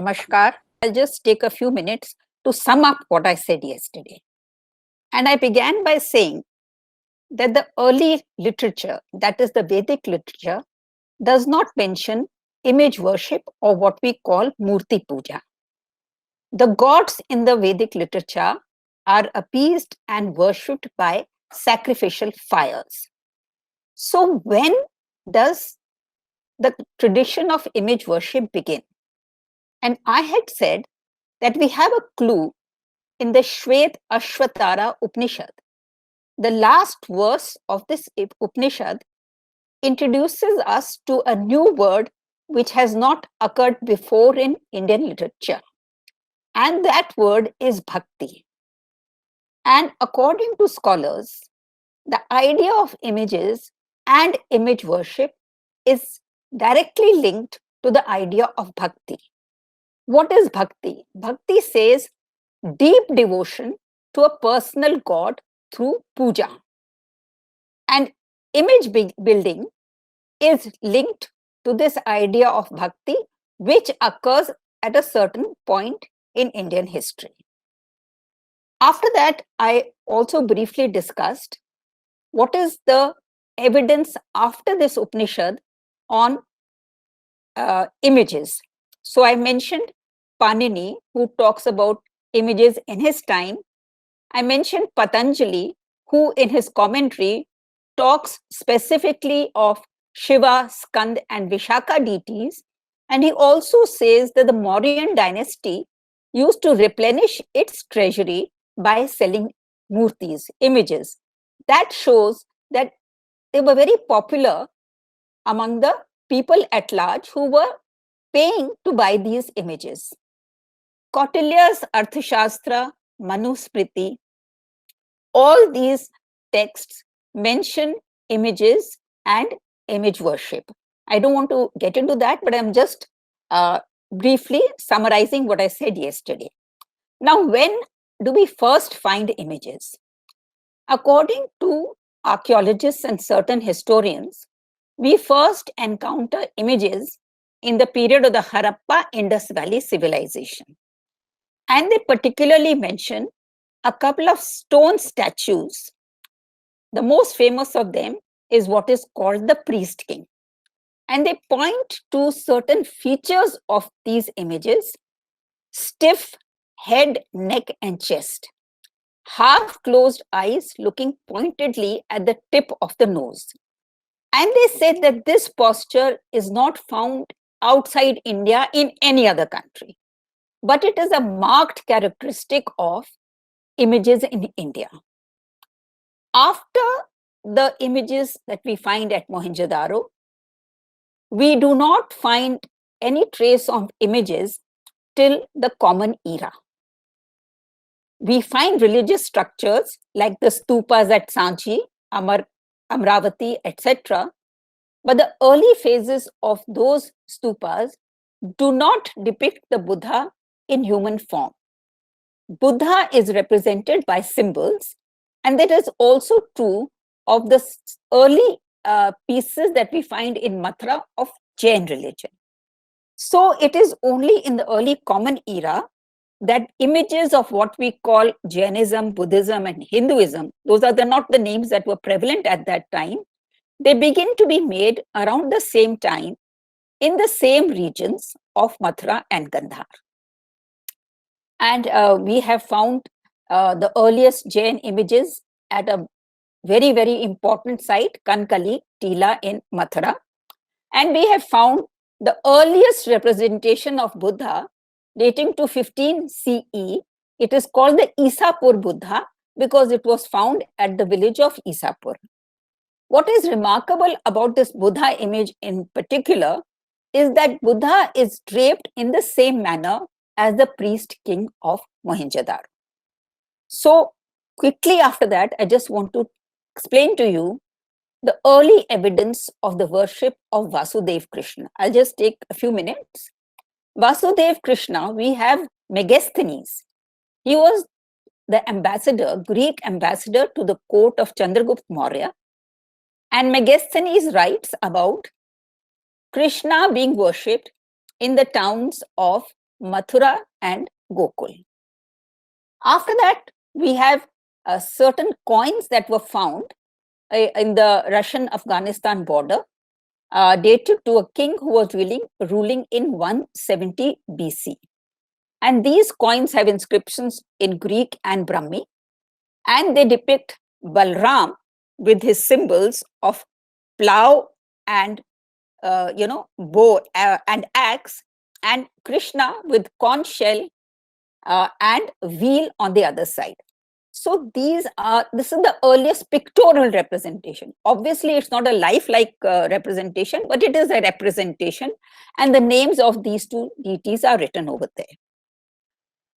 Namaskar. I'll just take a few minutes to sum up what I said yesterday. And I began by saying that the early literature, that is the Vedic literature, does not mention image worship or what we call Murti Puja. The gods in the Vedic literature are appeased and worshipped by sacrificial fires. So when does the tradition of image worship begin? And I had said that we have a clue in the Shwet Ashvatara Upanishad. The last verse of this Upanishad introduces us to a new word which has not occurred before in Indian literature. And that word is bhakti. And according to scholars, the idea of images and image worship is directly linked to the idea of bhakti. What is bhakti? Bhakti says deep devotion to a personal god through puja. And image building is linked to this idea of bhakti, which occurs at a certain point in Indian history. After that, I also briefly discussed what is the evidence after this Upanishad on images. So I mentioned Panini, who talks about images in his time. I mentioned Patanjali, who in his commentary talks specifically of Shiva, Skand, and Vishaka deities. And he also says that the Mauryan dynasty used to replenish its treasury by selling murtis, images. That shows that they were very popular among the people at large who were paying to buy these images. Kautilya's Arthashastra, Manusmriti, all these texts mention images and image worship. I don't want to get into that, but I'm just briefly summarizing what I said yesterday. Now, when do we first find images? According to archaeologists and certain historians, we first encounter images in the period of the Harappa Indus Valley civilization. And they particularly mention a couple of stone statues. The most famous of them is what is called the priest king. And they point to certain features of these images: stiff head, neck, and chest, half-closed eyes looking pointedly at the tip of the nose. And they said that this posture is not found outside India in any other country, but it is a marked characteristic of images in India. After the images that we find at Mohenjo-daro, we do not find any trace of images till the Common Era. We find religious structures like the stupas at Sanchi, Amravati, etc. But the early phases of those stupas do not depict the Buddha in human form. Buddha is represented by symbols, and that is also true of the early pieces that we find in Mathura of Jain religion. So it is only in the early Common Era that images of what we call Jainism, Buddhism, and Hinduism, those are not the names that were prevalent at that time, they begin to be made around the same time in the same regions of Mathura and Gandhar. And we have found the earliest Jain images at a very, very important site, Kankali, Tila in Mathura. And we have found the earliest representation of Buddha dating to 15 CE. It is called the Isapur Buddha because it was found at the village of Isapur. What is remarkable about this Buddha image in particular is that Buddha is draped in the same manner as the priest king of Mohenjo-daro. So quickly after that, I just want to explain to you the early evidence of the worship of Vasudev Krishna. I'll just take a few minutes. Vasudev Krishna, we have Megasthenes. He was the ambassador, Greek ambassador to the court of Chandragupta Maurya. And Megasthenes writes about Krishna being worshipped in the towns of Mathura and Gokul. After that, we have certain coins that were found in the Russian-Afghanistan border, dated to a king who was ruling in 170 BC. And these coins have inscriptions in Greek and Brahmi, and they depict Balram with his symbols of plow and bow and axe, and Krishna with conch shell and wheel on the other side. So this is the earliest pictorial representation. Obviously, it's not a lifelike representation, but it is a representation, and the names of these two deities are written over there.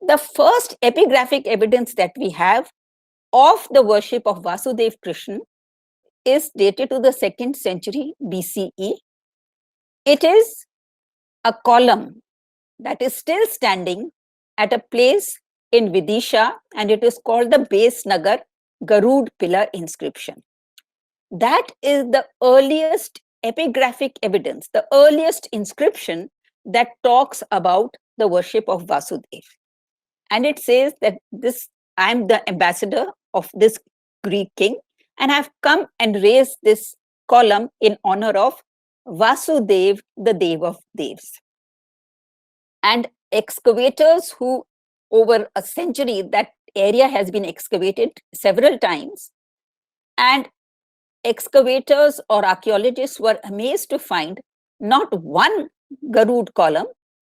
The first epigraphic evidence that we have of the worship of Vasudev Krishna is dated to the 2nd century BCE. It is a column that is still standing at a place in Vidisha, and it is called the base Nagar Garud pillar inscription. That is the earliest epigraphic evidence, the earliest inscription that talks about the worship of Vasudev. And it says that I am the ambassador of this Greek king, and I've come and raised this column in honor of Vasudev, the Dev of Devs. And excavators who, over a century, that area has been excavated several times, and excavators or archaeologists were amazed to find not one Garud column,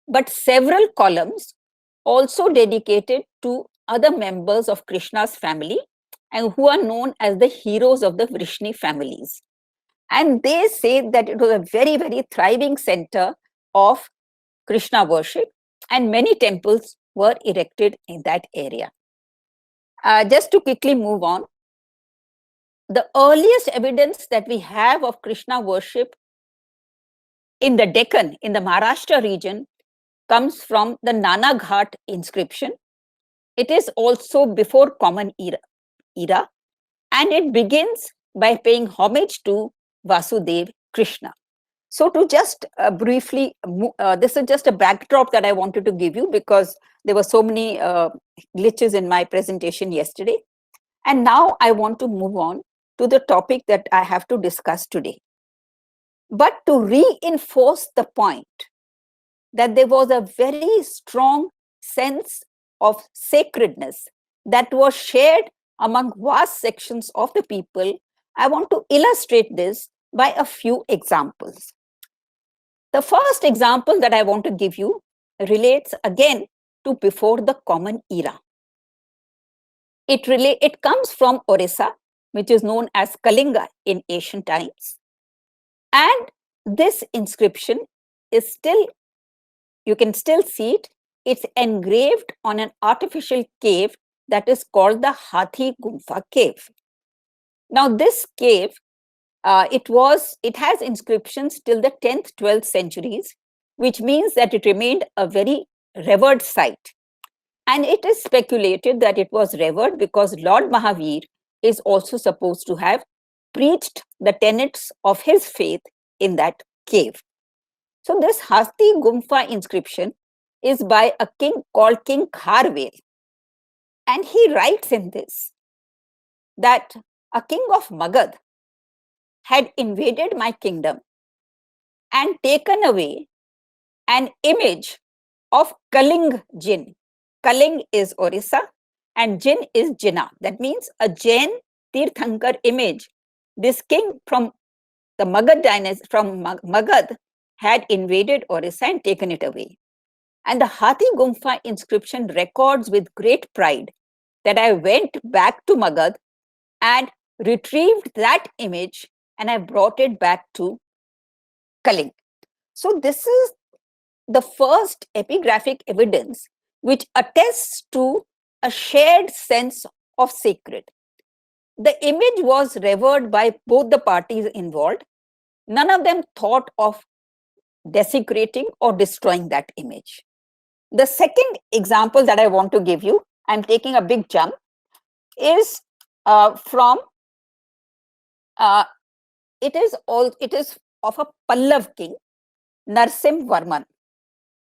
but several columns also dedicated to other members of Krishna's family, and who are known as the heroes of the Vrishni families. And they say that it was a very, very thriving center of Krishna worship, and many temples were erected in that area. Just to quickly move on, the earliest evidence that we have of Krishna worship in the Deccan, in the Maharashtra region, comes from the Nana Ghat inscription. It is also before Common Era, and it begins by paying homage to Vasudev Krishna. So to just briefly, this is just a backdrop that I wanted to give you, because there were so many glitches in my presentation yesterday. And now I want to move on to the topic that I have to discuss today. But to reinforce the point that there was a very strong sense of sacredness that was shared among vast sections of the people, I want to illustrate this by a few examples. The first example that I want to give you relates again to before the Common Era. It comes from Orissa, which is known as Kalinga in ancient times. And this inscription is still, you can still see it. It's engraved on an artificial cave that is called the Hathi Gumfa cave. Now, this cave, it has inscriptions till the 10th, 12th centuries, which means that it remained a very revered site. And it is speculated that it was revered because Lord Mahavir is also supposed to have preached the tenets of his faith in that cave. So this Hathi Gumfa inscription is by a king called King Kharvel. And he writes in this that a king of Magad had invaded my kingdom and taken away an image of Kaling Jin. Kaling is Orissa and Jin is Jinnah. That means a Jain Tirthankar image. This king from the Magad dynasty, from Magad, had invaded Orissa and taken it away. And the Hathi Gumfa inscription records with great pride that I went back to Magad and retrieved that image, and I brought it back to Kaling. So this is the first epigraphic evidence which attests to a shared sense of sacred. The image was revered by both the parties involved. None of them thought of desecrating or destroying that image. The second example that I want to give you, I'm taking a big jump, is from it is of a Pallav king, Narsim Varman.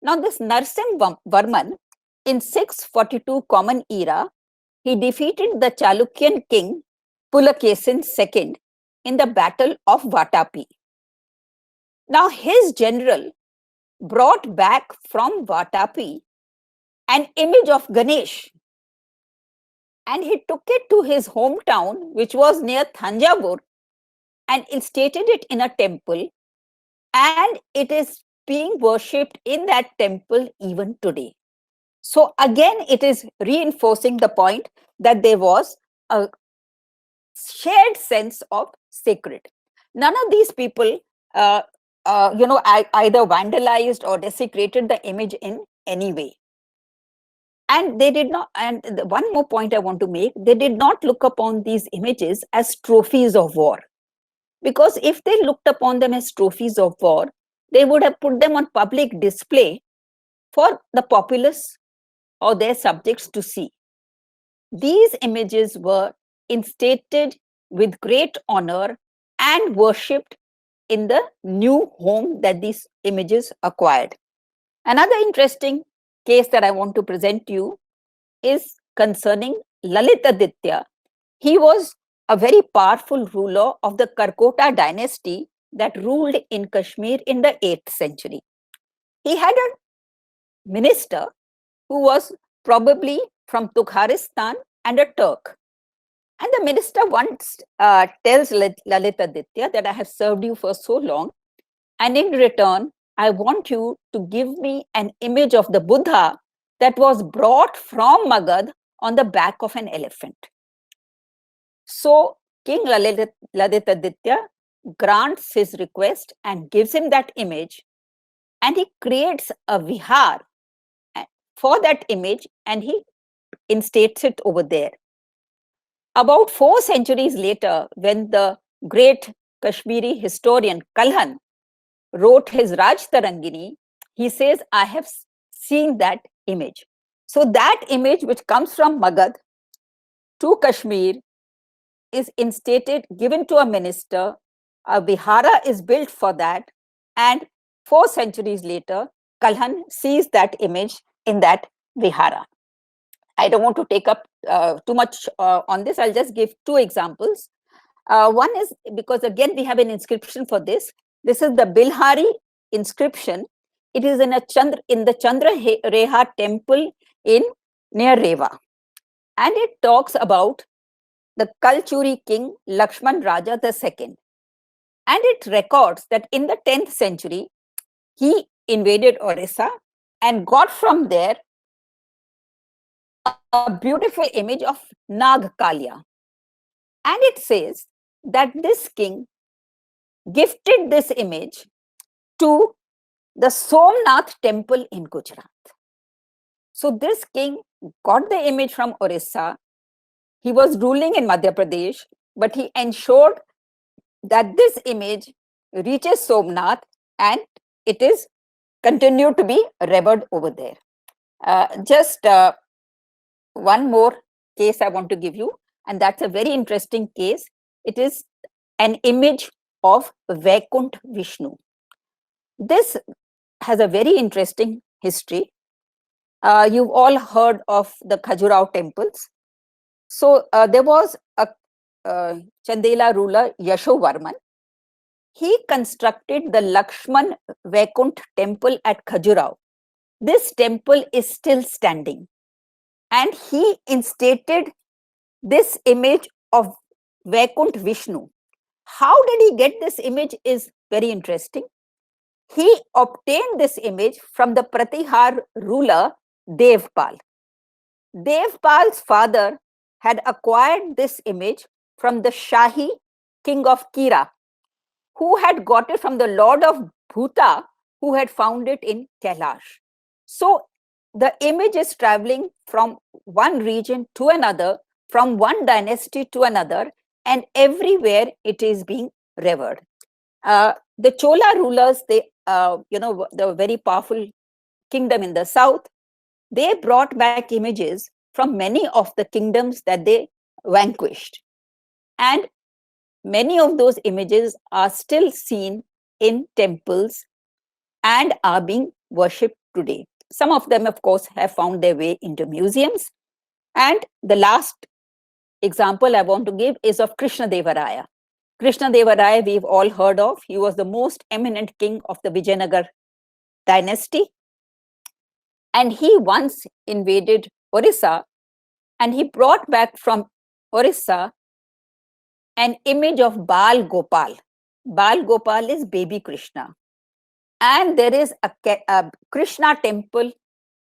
Now, this Varman in 642 Common Era, he defeated the Chalukyan king Pulakesin II in the Battle of Vatapi. Now, his general brought back from Vatapi an image of Ganesh, and he took it to his hometown, which was near Thanjavur, and instated it in a temple, and it is being worshipped in that temple even today. So again, it is reinforcing the point that there was a shared sense of sacred. None of these people, either vandalized or desecrated the image in any way. And they did not, and one more point I want to make, they did not look upon these images as trophies of war. Because if they looked upon them as trophies of war, they would have put them on public display for the populace or their subjects to see. These images were instated with great honor and worshipped in the new home that these images acquired. Another interesting case that I want to present to you is concerning Lalitaditya. He was a very powerful ruler of the Karkota dynasty that ruled in Kashmir in the 8th century. He had a minister who was probably from Tukharistan and a Turk. And the minister once tells Lalitaditya that I have served you for so long, and in return, I want you to give me an image of the Buddha that was brought from Magad on the back of an elephant. So King Lalitaditya grants his request and gives him that image, and he creates a vihar for that image, and he instates it over there. About 4 centuries later, when the great Kashmiri historian Kalhan wrote his Raj Tarangini, he says, I have seen that image. So that image, which comes from Magad to Kashmir, is instated, given to a minister, a vihara is built for that, and 4 centuries later, Kalhan sees that image in that vihara. I don't want to take up too much on this. I'll just give 2 examples. One is, because again we have an inscription for this. This is the Bilhari inscription. It is in the Chandrareha temple in near Rewa, and it talks about the Kalchuri king Lakshman Raja II, and it records that in the 10th century he invaded Orissa and got from there a beautiful image of Nag Kalya. And it says that this king gifted this image to the Somnath temple in Gujarat. So this king got the image from Orissa. He was ruling in Madhya Pradesh, but he ensured that this image reaches Somnath and it is continued to be revered over there. Just one more case I want to give you, and that's a very interesting case. It is an image of Vaikunt Vishnu. This has a very interesting history. You've all heard of the Khajurao Temples. So there was a Chandela ruler, Yashovarman. He constructed the Lakshman Vaikunt Temple at Khajurao. This temple is still standing, and he instated this image of Vaikunt Vishnu. How did he get this image is very interesting. He obtained this image from the Pratihar ruler Devpal. Devpal's father had acquired this image from the Shahi king of Kira, who had got it from the lord of Bhuta, who had found it in Kailash. So the image is traveling from one region to another, from one dynasty to another, and everywhere it is being revered. The Chola rulers, the very powerful kingdom in the south, they brought back images from many of the kingdoms that they vanquished. And many of those images are still seen in temples and are being worshipped today. Some of them, of course, have found their way into museums. And the last example I want to give is of Krishna Devaraya. Krishna Devaraya, we've all heard of. He was the most eminent king of the Vijayanagar dynasty. And he once invaded Orissa, and he brought back from Orissa an image of Bal Gopal. Bal Gopal is baby Krishna. And there is a Krishna temple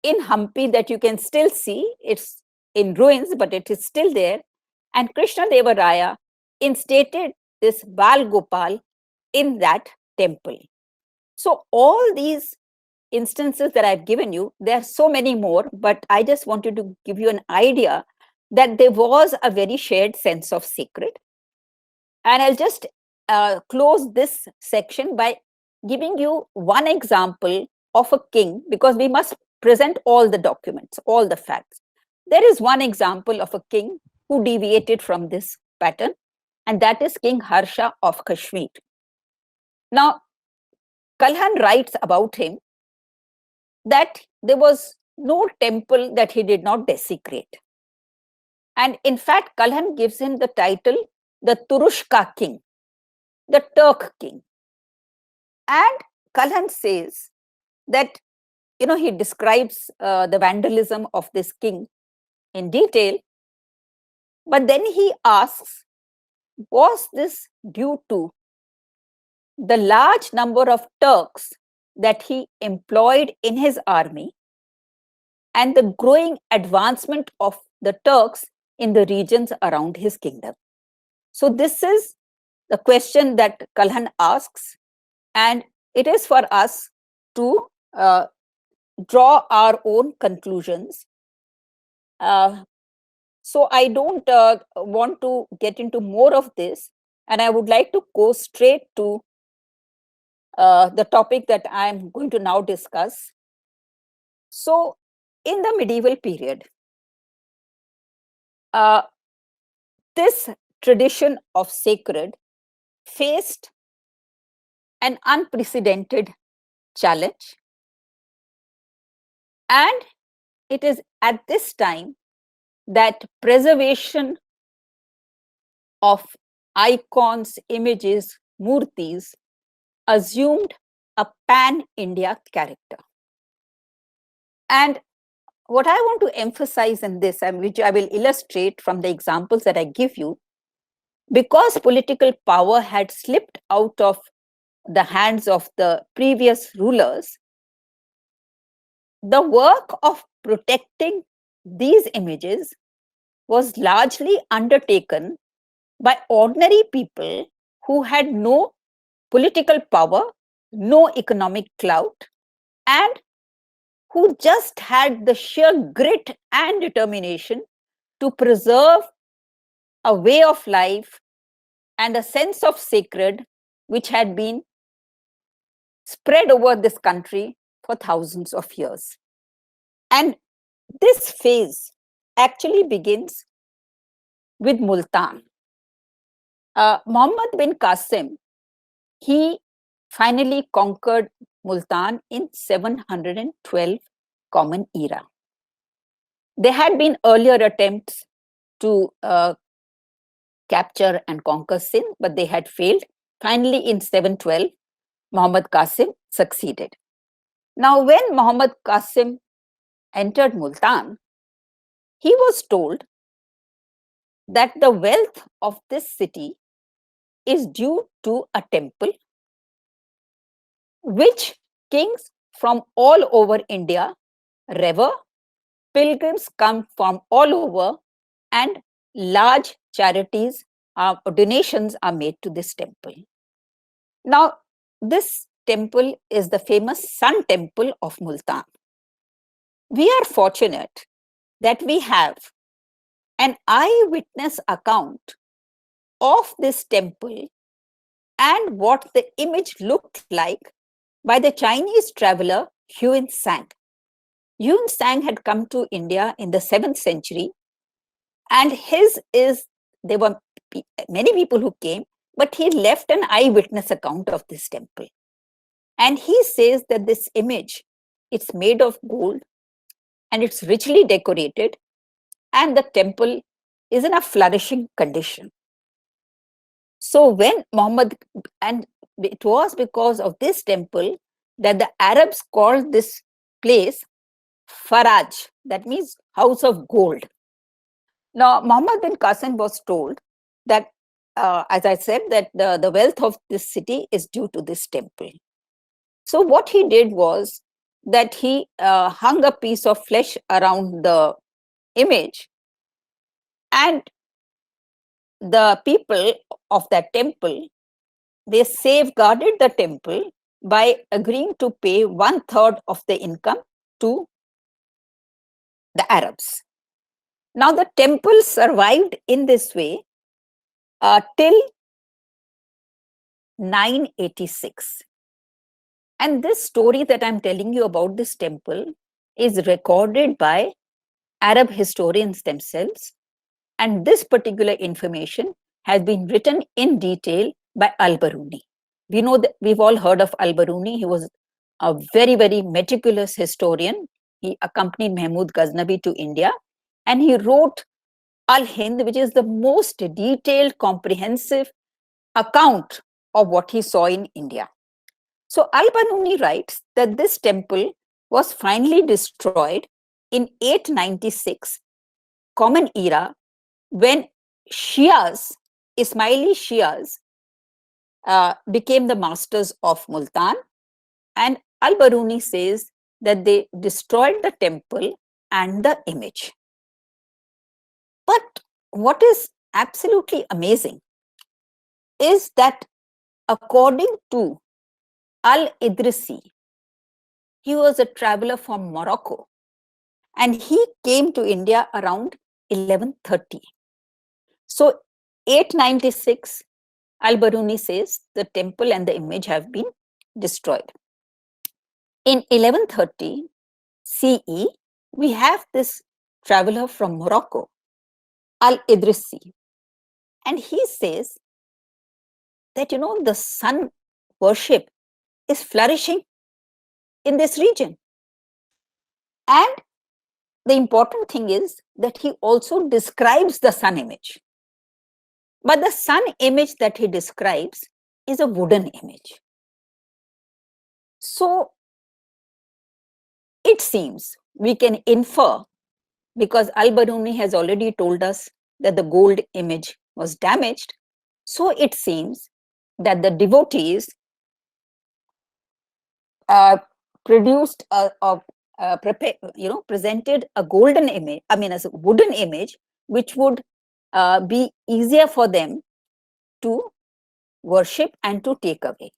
in Hampi that you can still see. It's in ruins, but it is still there. And Krishna Devaraya instated this Bal Gopal in that temple. So all these instances that I've given you, there are so many more, but I just wanted to give you an idea that there was a very shared sense of sacred. And I'll just close this section by giving you one example of a king, because we must present all the documents, all the facts. There is one example of a king who deviated from this pattern, and that is King Harsha of Kashmir. Now, Kalhan writes about him that there was no temple that he did not desecrate. And in fact, Kalhan gives him the title, the Turushka king, the Turk king. And Kalhan says that, he describes the vandalism of this king in detail. But then he asks, was this due to the large number of Turks that he employed in his army and the growing advancement of the Turks in the regions around his kingdom? So this is the question that Kalhan asks, and it is for us to draw our own conclusions. So I don't want to get into more of this, and I would like to go straight to the topic that I'm going to now discuss. So in the medieval period, this tradition of sacred faced an unprecedented challenge. And it is at this time that preservation of icons, images, murtis assumed a pan-India character. And what I want to emphasize in this, and which I will illustrate from the examples that I give you, because political power had slipped out of the hands of the previous rulers, the work of protecting these images was largely undertaken by ordinary people who had no political power, no economic clout, and who just had the sheer grit and determination to preserve a way of life and a sense of sacred which had been spread over this country for thousands of years. And this phase actually begins with Multan. Muhammad bin Qasim, he finally conquered Multan in 712 Common Era. There had been earlier attempts to capture and conquer Sindh, but they had failed. Finally, in 712, Muhammad Qasim succeeded. Now, when Muhammad Qasim entered Multan, he was told that the wealth of this city is due to a temple which kings from all over India revere, pilgrims come from all over, and large charities, donations are made to this temple. Now, this temple is the famous Sun Temple of Multan. We are fortunate that we have an eyewitness account of this temple and what the image looked like by the Chinese traveler Huan Sang. Huan Sang had come to India in the 7th century, and there were many people who came, but he left an eyewitness account of this temple. And he says that this image it's made of gold and it's richly decorated, and the temple is in a flourishing condition. So when Muhammad, and it was because of this temple that the Arabs called this place Faraj, that means house of gold. Now, Muhammad bin Qasim was told that, as I said, that the wealth of this city is due to this temple. So what he did was that he hung a piece of flesh around the image, and the people of that temple, they safeguarded the temple by agreeing to pay 1/3 of the income to the Arabs. Now the temple survived in this way till 986. And this story that I'm telling you about this temple is recorded by Arab historians themselves. And this particular information has been written in detail by Al-Biruni. We know that we've all heard of Al-Biruni. He was a very, very meticulous historian. He accompanied Mahmud Ghaznavi to India, and he wrote Al-Hind, which is the most detailed, comprehensive account of what he saw in India. So Al-Biruni writes that this temple was finally destroyed in 896 Common Era, when Shias, Ismaili Shias, became the masters of Multan, and Al-Biruni says that they destroyed the temple and the image. But what is absolutely amazing is that according to Al-Idrisi, he was a traveler from Morocco, and he came to India around 1130. So 896, Al-Biruni says the temple and the image have been destroyed. In 1130 CE, we have this traveler from Morocco, Al-Idrisi, and he says that, the sun worship is flourishing in this region. And the important thing is that he also describes the sun image. But the sun image that he describes is a wooden image. So it seems we can infer, because Al-Biruni has already told us that the gold image was damaged, so it seems that the devotees produced presented a golden image, as a wooden image, which would be easier for them to worship and to take away.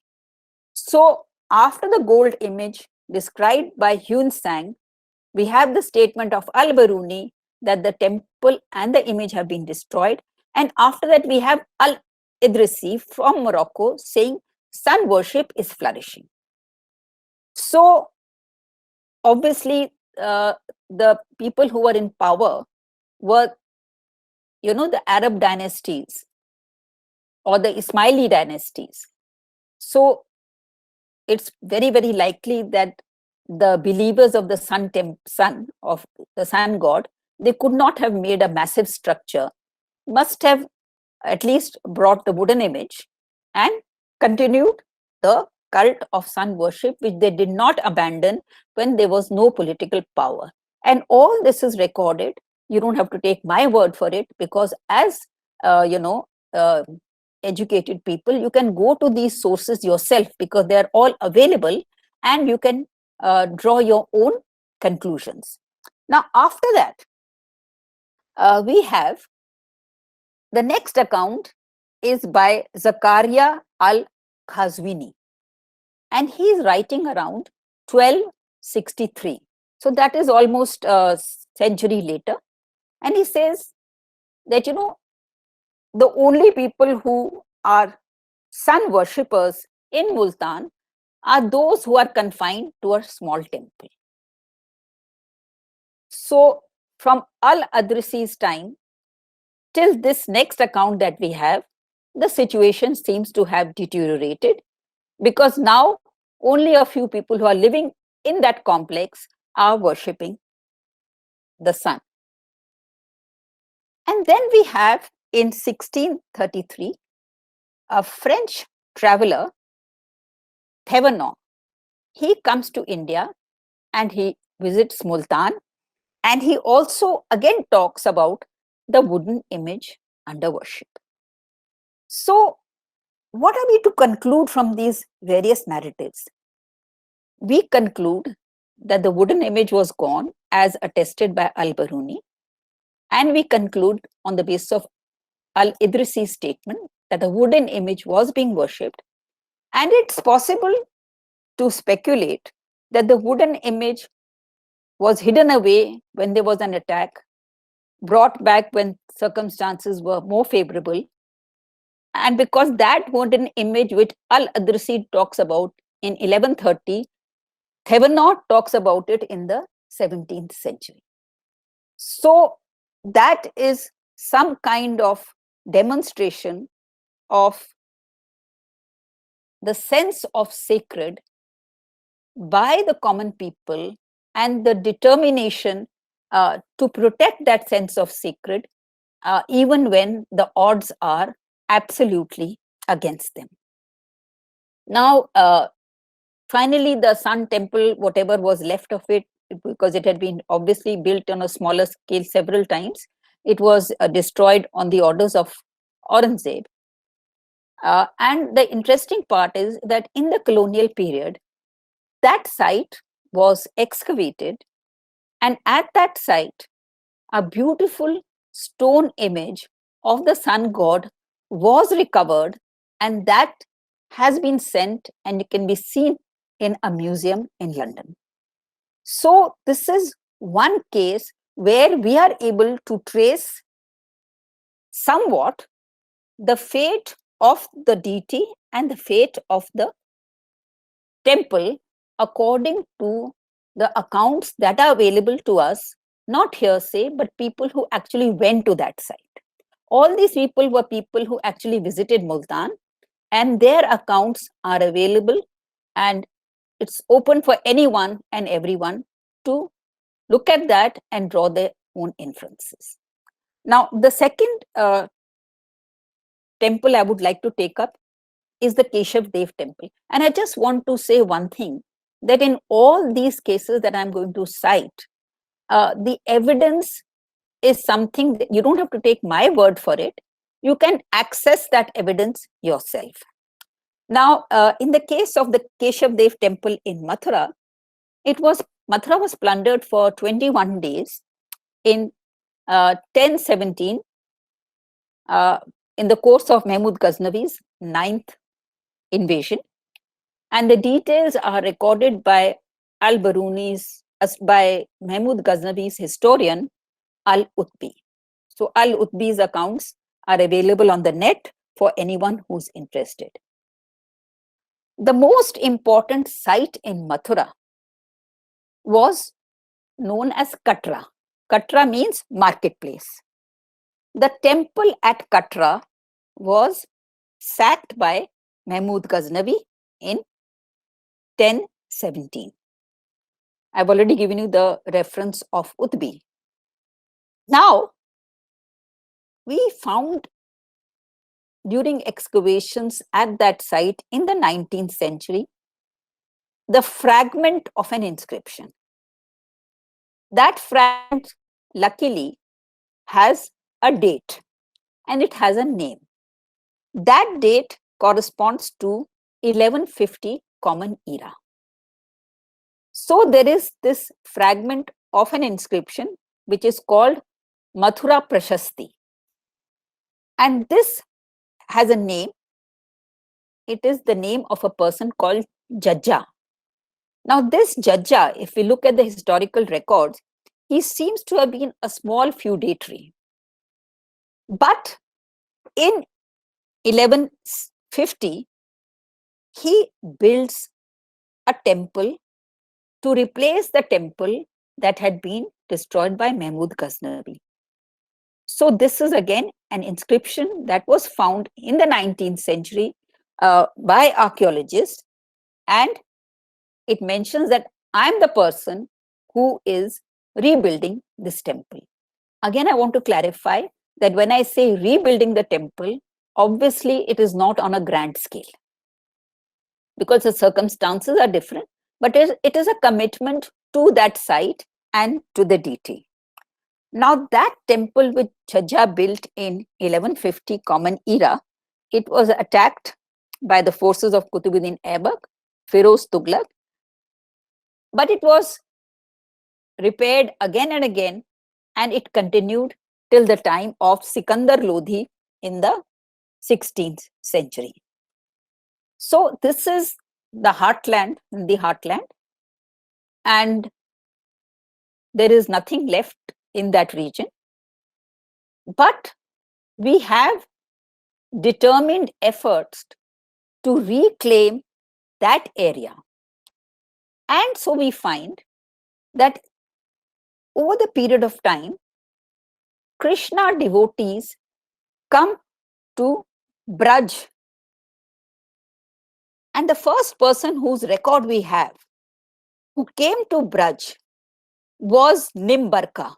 So after the gold image described by Hyun Sang, we have the statement of Al-Biruni that the temple and the image have been destroyed. And after that, we have Al-Idrisi from Morocco saying sun worship is flourishing. So obviously, the people who were in power were, the Arab dynasties or the Ismaili dynasties. So it's very, very likely that the believers of the sun god, they could not have made a massive structure, must have at least brought the wooden image and continued the cult of sun worship, which they did not abandon when there was no political power. And all this is recorded. You don't have to take my word for it, because as educated people, you can go to these sources yourself, because they are all available, and you can draw your own conclusions. Now, after that, we have the next account is by Zakaria al-Khazwini, and he is writing around 1263. So that is almost a century later. And he says that, the only people who are sun worshippers in Multan are those who are confined to a small temple. So from Al-Adrisi's time till this next account that we have, the situation seems to have deteriorated, because now only a few people who are living in that complex are worshipping the sun. And then we have in 1633 a French traveler, Thévenot. He comes to India and he visits Multan, and he also again talks about the wooden image under worship. So, what are we to conclude from these various narratives? We conclude that the wooden image was gone as attested by Al-Biruni, and we conclude on the basis of Al-Idrisi's statement that the wooden image was being worshipped, and it's possible to speculate that the wooden image was hidden away when there was an attack, brought back when circumstances were more favorable, and because that wooden image which Al-Idrisi talks about in 1130, Thévenot talks about it in the 17th century. So that is some kind of demonstration of the sense of sacred by the common people and the determination to protect that sense of sacred even when the odds are absolutely against them. Now, finally, the Sun Temple, whatever was left of it, because it had been obviously built on a smaller scale several times, it was destroyed on the orders of Aurangzeb. And the interesting part is that in the colonial period, that site was excavated, and at that site, a beautiful stone image of the sun god was recovered, and that has been sent and it can be seen in a museum in London. So this is one case where we are able to trace somewhat the fate of the deity and the fate of the temple according to the accounts that are available to us, not hearsay, but people who actually went to that site. All these people were people who actually visited Multan, and their accounts are available, and it's open for anyone and everyone to look at that and draw their own inferences. Now, the second temple I would like to take up is the Keshav Dev Temple. And I just want to say one thing, that in all these cases that I'm going to cite, the evidence is something that you don't have to take my word for it. You can access that evidence yourself. Now, in the case of the Keshav Dev Temple in Mathura, Mathura was plundered for 21 days in 1017 in the course of Mahmud Ghaznavi's 9th invasion. And the details are recorded by by Mahmud Ghaznavi's historian, Al-Utbi. So Al-Utbi's accounts are available on the net for anyone who's interested. The most important site in Mathura was known as Katra. Katra means marketplace. The temple at Katra was sacked by Mahmud Ghaznavi in 1017. I've already given you the reference of Utbi. Now, we found during excavations at that site in the 19th century the fragment of an inscription. That fragment, luckily, has a date and it has a name. That date corresponds to 1150 Common Era. So there is this fragment of an inscription which is called Mathura Prashasti. And this has a name. It is the name of a person called Jajja. Now this Jajja, if we look at the historical records, he seems to have been a small feudatory. But in 1150, he builds a temple to replace the temple that had been destroyed by Mahmud Ghaznavi. So this is again an inscription that was found in the 19th century by archaeologists, and it mentions that I am the person who is rebuilding this temple. Again, I want to clarify that when I say rebuilding the temple, obviously it is not on a grand scale because the circumstances are different, but it is a commitment to that site and to the deity. Now, that temple which Jhajjar built in 1150 Common Era, it was attacked by the forces of Qutbuddin Aibak, Firoz Tughlaq, but it was repaired again and again, and it continued till the time of Sikandar Lodhi in the 16th century. So this is the heartland, and there is nothing left in that region. But we have determined efforts to reclaim that area. And so we find that over the period of time, Krishna devotees come to Braj. And the first person whose record we have who came to Braj was Nimbarka.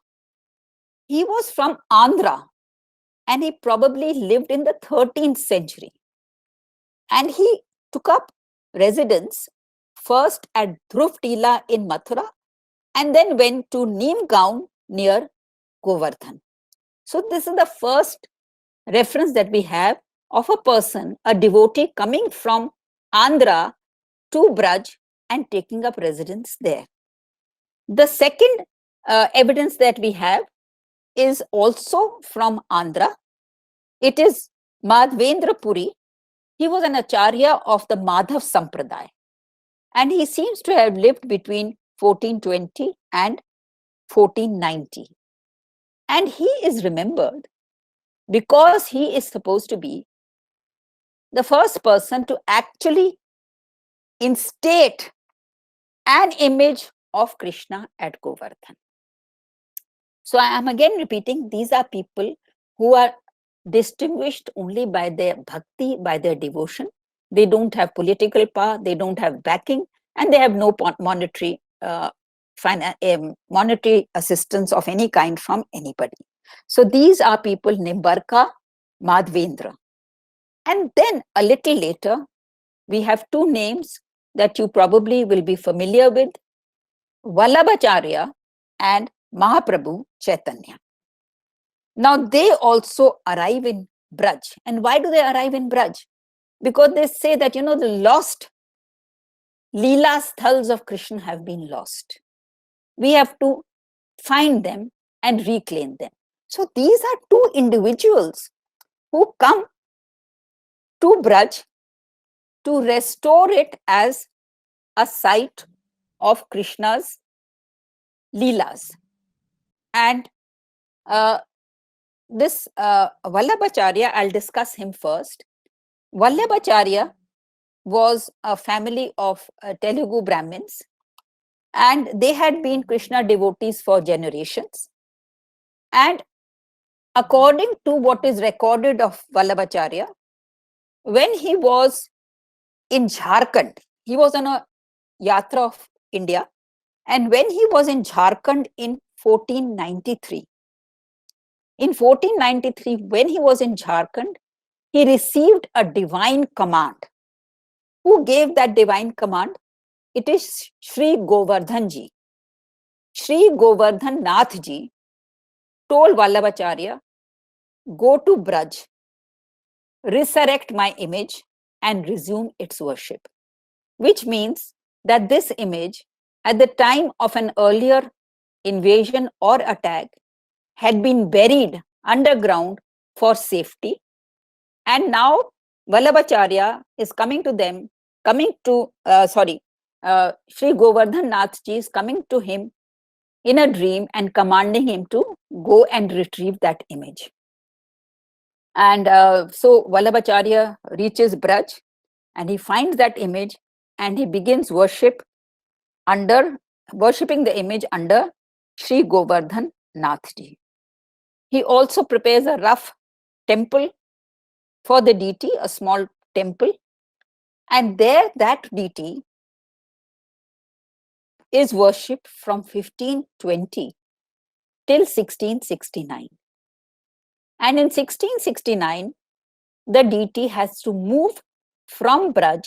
He was from Andhra and he probably lived in the 13th century. And he took up residence first at Dhruv in Mathura and then went to Neemgaon near Govardhan. So this is the first reference that we have of a person, a devotee coming from Andhra to Braj and taking up residence there. The second evidence that we have is also from Andhra. It is Vendra Puri. He was an acharya of the Madhav Sampradaya, and he seems to have lived between 1420 and 1490. And he is remembered because he is supposed to be the first person to actually instate an image of Krishna at Govardhan. So I am again repeating, these are people who are distinguished only by their bhakti, by their devotion. They don't have political power, they don't have backing, and they have no monetary assistance of any kind from anybody. So these are people Nimbarka, Madhvendra. And then a little later, we have two names that you probably will be familiar with, Vallabhacharya and Mahaprabhu Chaitanya. Now they also arrive in Braj. And why do they arrive in Braj? Because they say that, the lost Leela sthals of Krishna have been lost. We have to find them and reclaim them. So these are two individuals who come to Braj to restore it as a site of Krishna's Leelas. And this Vallabhacharya, I'll discuss him first. Vallabhacharya was a family of Telugu Brahmins, and they had been Krishna devotees for generations. And according to what is recorded of Vallabhacharya, when he was in Jharkhand, he was on a yatra of India, and when he was in Jharkhand in 1493, when he was in Jharkhand, he received a divine command. Who gave that divine command? It is Sri Govardhan Ji. Sri Govardhan Nath Ji told Vallabhacharya, go to Braj, resurrect my image and resume its worship. Which means that this image, at the time of an earlier invasion or attack, had been buried underground for safety. And now Vallabhacharya is coming to Sri Govardhan Nath Ji is coming to him in a dream and commanding him to go and retrieve that image. And so Vallabhacharya reaches Braj and he finds that image and he begins worshipping the image under Sri Govardhan Nath Ji. He also prepares a rough temple for the deity, a small temple, and there that deity is worshipped from 1520 till 1669. And in 1669, the deity has to move from Braj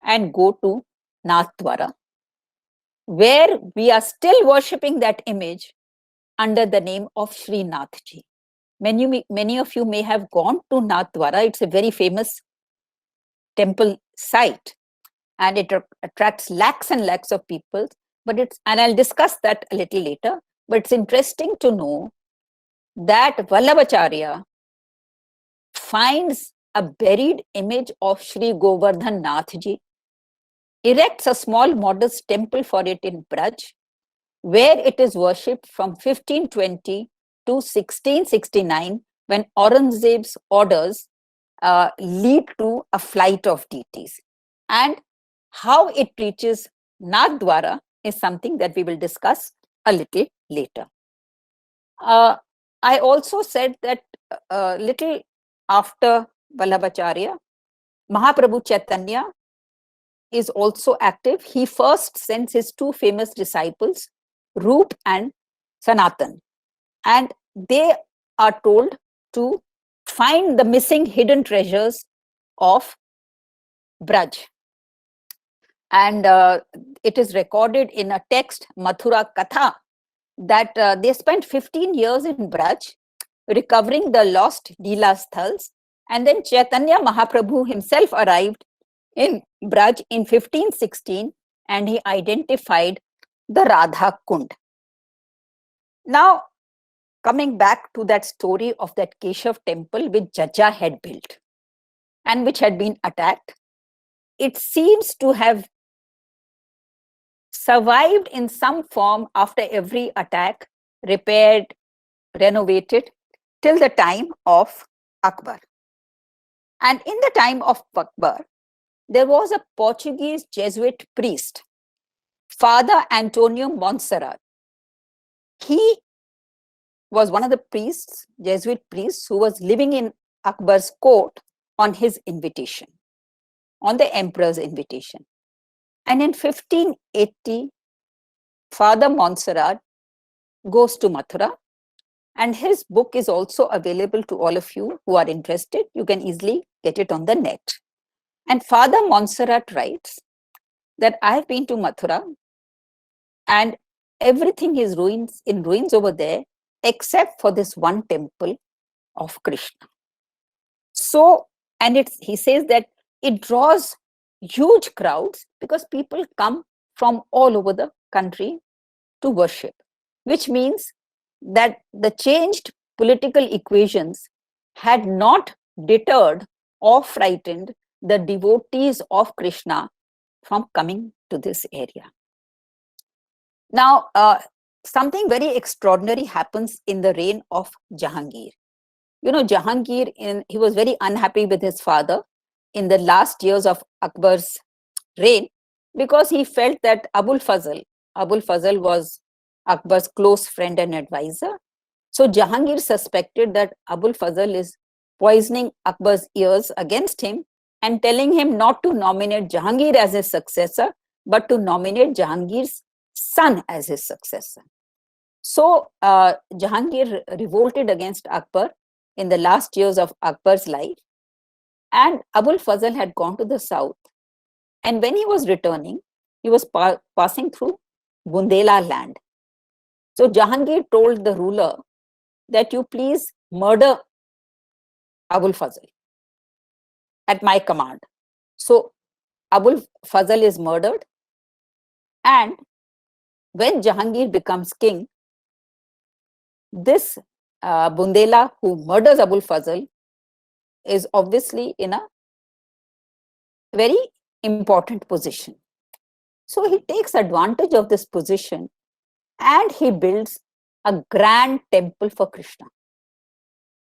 and go to Nathdwara, where we are still worshipping that image under the name of Srinathji. Many of you may have gone to Nathdwara. It's a very famous temple site, and it attracts lakhs and lakhs of people. And I'll discuss that a little later. But it's interesting to know that Vallabhacharya finds a buried image of Sri Govardhan Nathji, erects a small modest temple for it in Braj, where it is worshipped from 1520 to 1669, when Aurangzeb's orders lead to a flight of deities. And how it reaches Nathdwara is something that we will discuss a little later. I also said that little after Vallabhacharya, Mahaprabhu Chaitanya is also active. He first sends his two famous disciples, Roop and Sanatan, and they are told to find the missing hidden treasures of Braj. And it is recorded in a text, Mathura Katha, that they spent 15 years in Braj, recovering the lost Leela Sthals. And then Chaitanya Mahaprabhu himself arrived in Braj in 1516, and he identified the Radha Kund. Now, coming back to that story of that Keshav temple which Jajja had built and which had been attacked, it seems to have survived in some form after every attack, repaired, renovated, till the time of Akbar. And in the time of Akbar, there was a Portuguese Jesuit priest, Father Antonio Montserrat. He was one of the priests, Jesuit priests, who was living in Akbar's court on his invitation, on the emperor's invitation. And in 1580, Father Montserrat goes to Mathura, and his book is also available to all of you who are interested. You can easily get it on the net. And Father Montserrat writes that I have been to Mathura, and everything is in ruins over there, except for this one temple of Krishna. So, and he says that it draws huge crowds because people come from all over the country to worship, which means that the changed political equations had not deterred or frightened the devotees of Krishna from coming to this area. Now, something very extraordinary happens in the reign of Jahangir. You know, Jahangir, he was very unhappy with his father in the last years of Akbar's reign, because he felt that Abul Fazl was Akbar's close friend and advisor. So Jahangir suspected that Abul Fazl is poisoning Akbar's ears against him and telling him not to nominate Jahangir as his successor, but to nominate Jahangir's son as his successor. So Jahangir revolted against Akbar in the last years of Akbar's life, and Abul Fazl had gone to the south. And when he was returning, he was passing through Bundela land. So Jahangir told the ruler that you please murder Abul Fazl at my command. So Abul Fazl is murdered, and when Jahangir becomes king, this Bundela who murders Abul Fazl is obviously in a very important position. So he takes advantage of this position and he builds a grand temple for Krishna.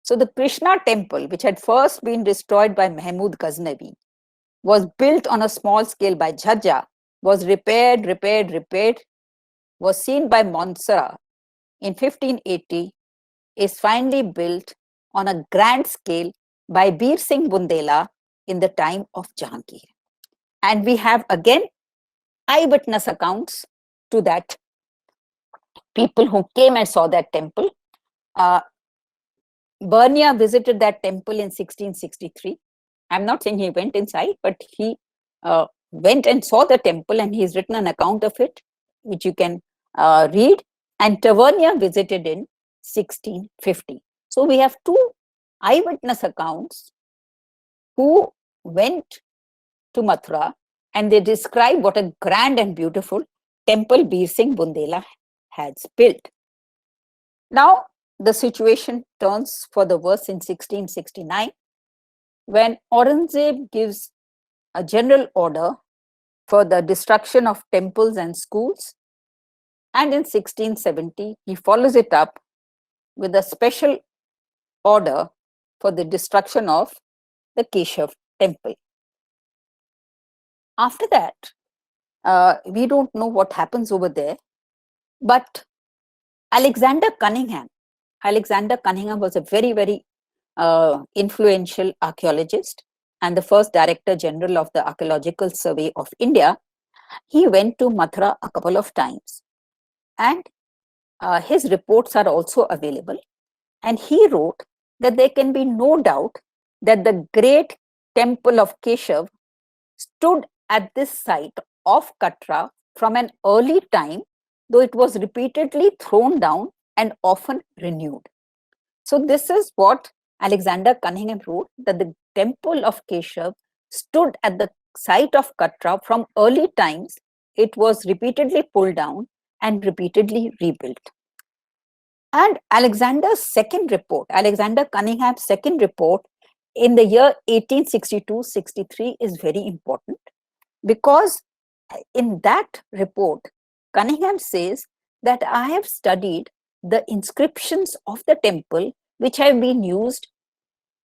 So the Krishna temple, which had first been destroyed by Mahmud Ghaznavi, was built on a small scale by Jhajja, was repaired, was seen by Montserrat in 1580, is finally built on a grand scale by Bir Singh Bundela in the time of Jahangir. And we have again eyewitness accounts to that, people who came and saw that temple. Bernia visited that temple in 1663. I'm not saying he went inside, but he went and saw the temple, and he's written an account of it, which you can read. And Tavernier visited in 1650. So we have two eyewitness accounts who went to Mathura, and they describe what a grand and beautiful temple Bir Singh Bundela has built. Now, the situation turns for the worse in 1669, when Aurangzeb gives a general order for the destruction of temples and schools. And in 1670, he follows it up with a special order for the destruction of the Keshav Temple. After that, we don't know what happens over there, but Alexander Cunningham was a very, very influential archaeologist and the first Director General of the Archaeological Survey of India. He went to Mathura a couple of times, and his reports are also available. And he wrote that there can be no doubt that the great temple of Keshav stood at this site of Katra from an early time, though it was repeatedly thrown down and often renewed. So this is what Alexander Cunningham wrote, that the temple of Keshav stood at the site of Katra from early times. It was repeatedly pulled down and repeatedly rebuilt. And Alexander Cunningham's second report in the year 1862-63 is very important, because in that report, Cunningham says that I have studied the inscriptions of the temple which have been used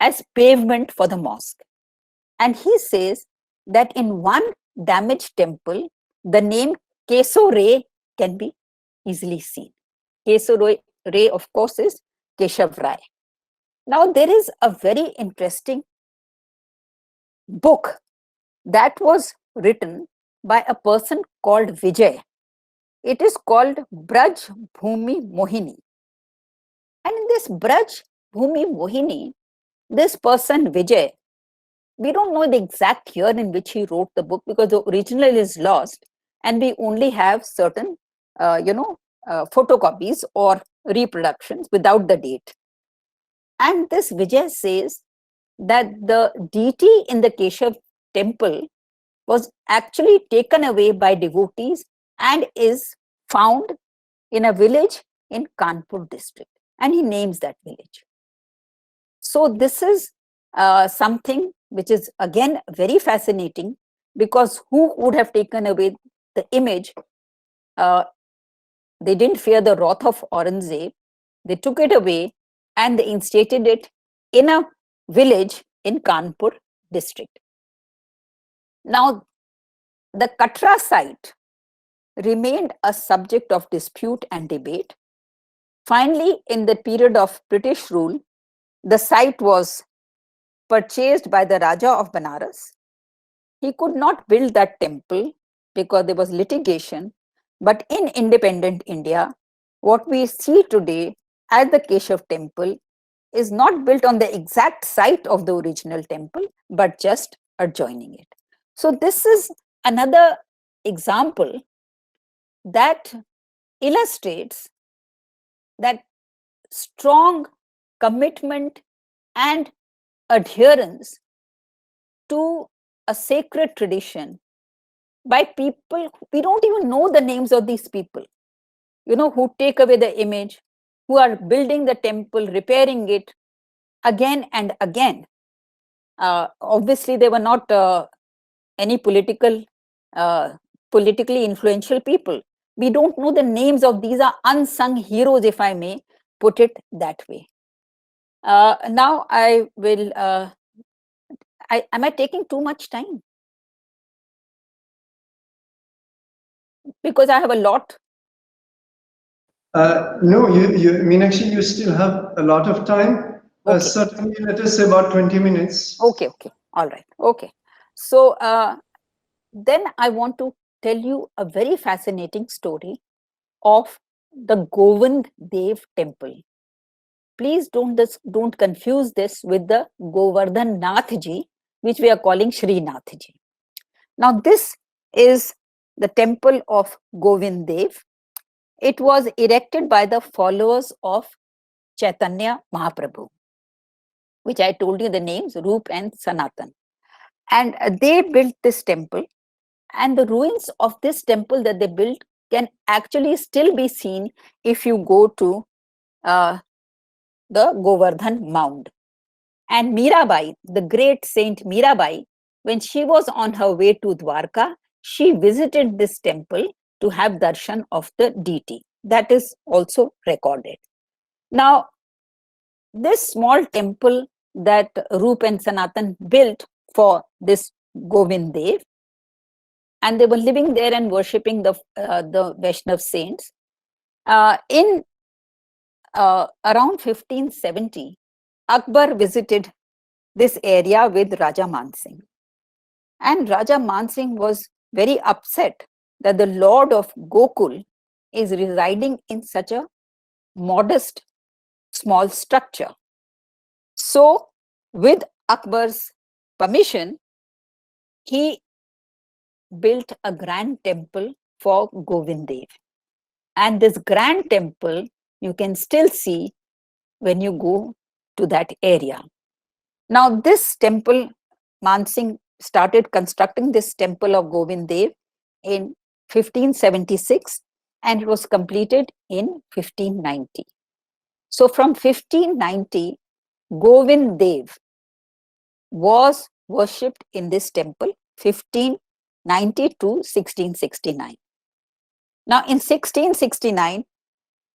as pavement for the mosque. And he says that in one damaged temple, the name Kesore can be easily seen. Kesore, of course, is Keshav Rai. Now, there is a very interesting book that was written by a person called Vijay. It is called Braj Bhumi Mohini. And in this Braj Bhumi Mohini, this person Vijay, we don't know the exact year in which he wrote the book, because the original is lost and we only have certain photocopies or reproductions without the date. And this Vijay says that the deity in the Keshav temple was actually taken away by devotees and is found in a village in Kanpur district, and he names that village. So this is something which is again very fascinating, because who would have taken away the image? They didn't fear the wrath of Aurangzeb. They took it away and they instated it in a village in Kanpur district. Now, the Katra site remained a subject of dispute and debate. Finally, in the period of British rule, the site was purchased by the Raja of Banaras. He could not build that temple because there was litigation. But in independent India, what we see today as the Keshav Temple is not built on the exact site of the original temple, but just adjoining it. So this is another example that illustrates that strong commitment and adherence to a sacred tradition by people. We don't even know the names of these people, who take away the image, who are building the temple, repairing it again and again. Obviously, they were not any politically influential people. We don't know the names of these are unsung heroes, if I may put it that way. Now I will, am I taking too much time? Because I have a lot. No, Meenakshi, you still have a lot of time. Okay. Certainly, let us say about 20 minutes. Okay, all right, okay. So then I want to tell you a very fascinating story of the Govind Dev Temple. Please don't confuse this with the Govardhan Nath Ji, which we are calling Shri Nath Ji. Now, this is the temple of Govind Dev. It was erected by the followers of Chaitanya Mahaprabhu, which I told you the names, Roop and Sanatan. And they built this temple, and the ruins of this temple that they built can actually still be seen if you go to the Govardhan Mound. And Mirabai, the great saint Mirabai, when she was on her way to Dwarka, she visited this temple to have darshan of the deity. That is also recorded. Now, this small temple that Roop and Sanatan built for this Govind Dev, and they were living there and worshipping the Vaishnav saints. In around 1570, Akbar visited this area with Raja Mansingh. And Raja Mansingh was very upset that the Lord of Gokul is residing in such a modest, small structure. So, with Akbar's permission, he built a grand temple for Govind Dev. And this grand temple you can still see when you go to that area. Now, this temple, Mansingh started constructing this temple of Govind Dev in 1576, and it was completed in 1590. So, from 1590, Govind Dev was worshipped in this temple 1590 to 1669. Now, in 1669,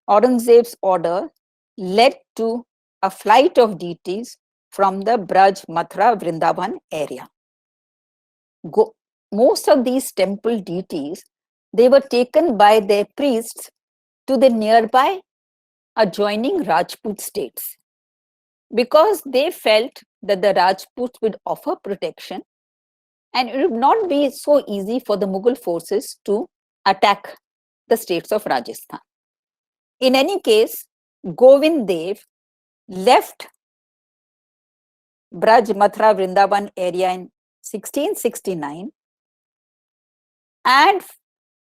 Aurangzeb's order led to a flight of deities from the Braj, Mathura, Vrindavan area. Most of these temple deities, they were taken by their priests to the nearby adjoining Rajput states, because they felt that the Rajputs would offer protection and it would not be so easy for the Mughal forces to attack the states of Rajasthan. In any case, Govind Dev left Braj, Mathura, Vrindavan area in 1669, and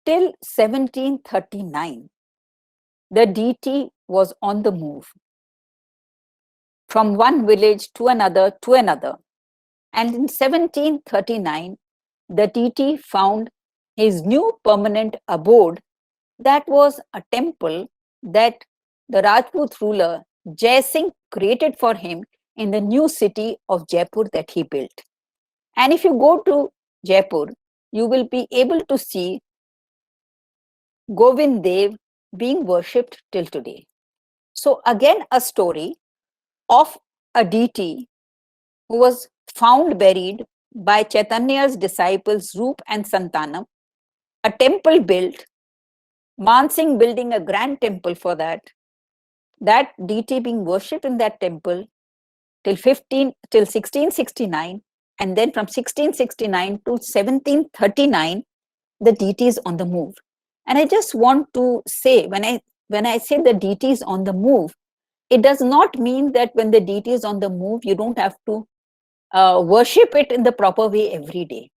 till 1739, the deity was on the move from one village to another to another. And in 1739, the deity found his new permanent abode, that was a temple that the Rajput ruler Jai Singh created for him in the new city of Jaipur that he built. And if you go to Jaipur, you will be able to see Govind Dev being worshipped till today. So again, a story of a deity who was found buried by Chaitanya's disciples Roop and Santanam, a temple built, Mansingh building a grand temple for that deity being worshipped in that temple till 1669, and then from 1669 to 1739, the deity is on the move. And I just want to say, when I say the deity is on the move, it does not mean that when the deity is on the move, you don't have to worship it in the proper way every day.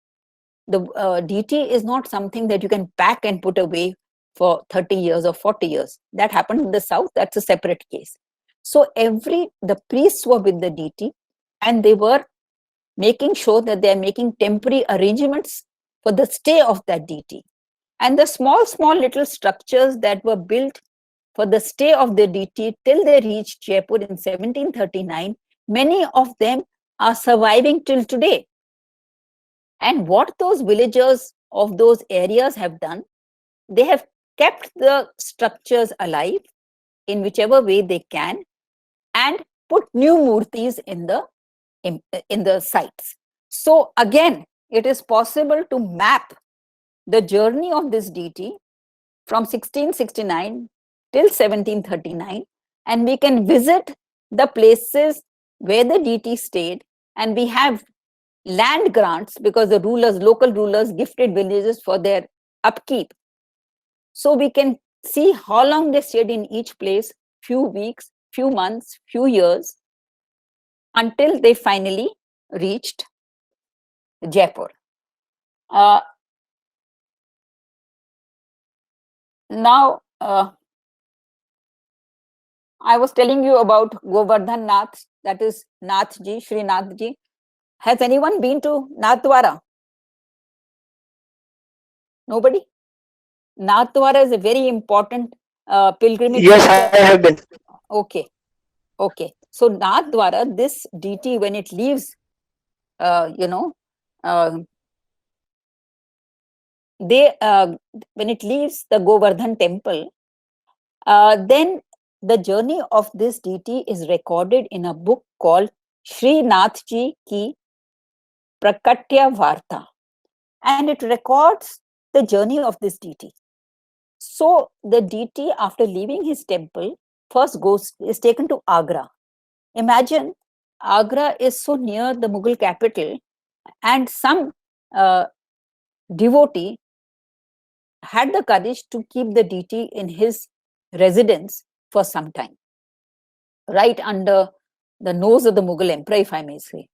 The deity is not something that you can pack and put away for 30 years or 40 years. That happened in the south, that's a separate case. So the priests were with the deity, and they were making sure that they are making temporary arrangements for the stay of that deity. And the small little structures that were built for the stay of the deity till they reached Jaipur in 1739, many of them are surviving till today. And what those villagers of those areas have done, they have kept the structures alive in whichever way they can, and put new murtis in the sites. So again, it is possible to map the journey of this deity from 1669 till 1739, and we can visit the places where the deity stayed, and we have land grants because the local rulers gifted villages for their upkeep. So we can see how long they stayed in each place, few weeks, few months, few years, until they finally reached Jaipur. Now, I was telling you about Govardhan Nath, that is Nathji, Sri Nathji. Has anyone been to Nathdwara? Nobody? Nathdwara is a very important pilgrimage. Yes, I have been. Okay, okay. So Nathdwara, this deity, when it leaves, when it leaves the Govardhan temple, then the journey of this deity is recorded in a book called Sri Nathji Ki Prakatya Varta, and it records the journey of this deity. So the deity, after leaving his temple, first is taken to Agra. Imagine, Agra is so near the Mughal capital, and some devotee had the courage to keep the deity in his residence for some time, right under the nose of the Mughal emperor, if I may say.